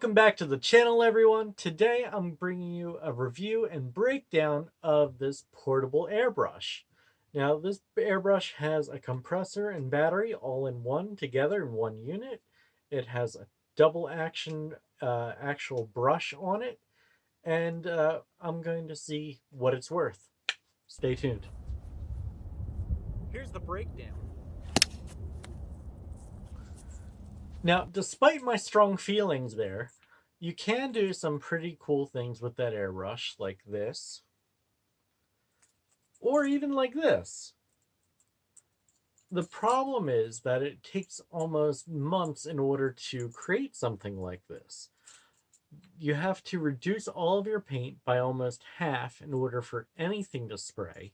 Welcome back to the channel, everyone. Today I'm bringing you a review and breakdown of this portable airbrush. Now, this airbrush has a compressor and battery all in one together in one unit. It has a double action actual brush on it, and I'm going to see what it's worth. Stay tuned. Here's the breakdown. Now, despite my strong feelings there, you can do some pretty cool things with that airbrush, like this, or even like this. The problem is that it takes almost months in order to create something like this. You have to reduce all of your paint by almost half in order for anything to spray.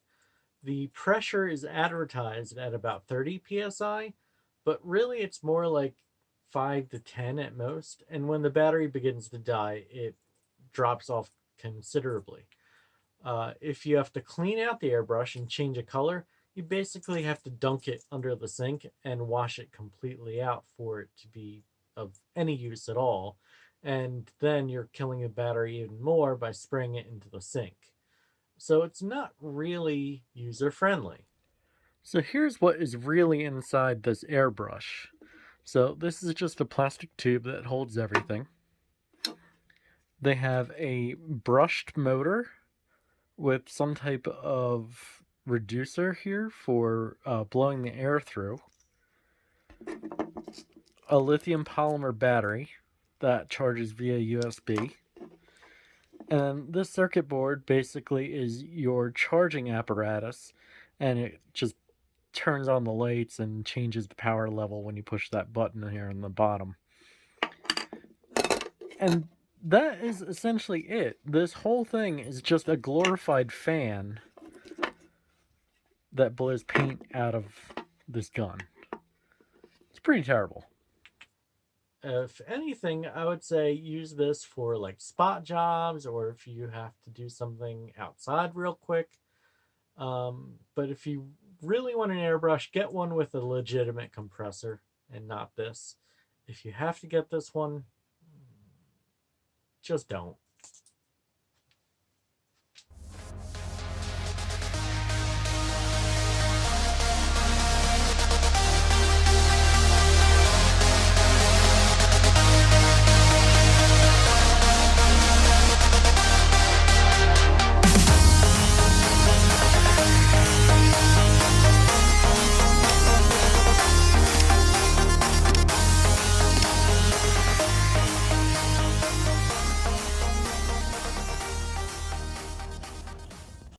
The pressure is advertised at about 30 psi, but really it's more like 5 to 10 at most, and when the battery begins to die, it drops off considerably. If you have to clean out the airbrush and change a color, you basically have to dunk it under the sink and wash it completely out for it to be of any use at all. And then you're killing the battery even more by spraying it into the sink. So it's not really user friendly. So here's what is really inside this airbrush. So this is just a plastic tube that holds everything. They have a brushed motor with some type of reducer here for blowing the air through. A lithium polymer battery that charges via USB. And this circuit board basically is your charging apparatus, and it just turns on the lights and changes the power level when you push that button here on the bottom. And that is essentially it. This whole thing is just a glorified fan that blows paint out of this gun. It's pretty terrible. If anything, I would say use this for like spot jobs, or if you have to do something outside real quick. But if you really want an airbrush, get one with a legitimate compressor and not this. If you have to get this one, just don't.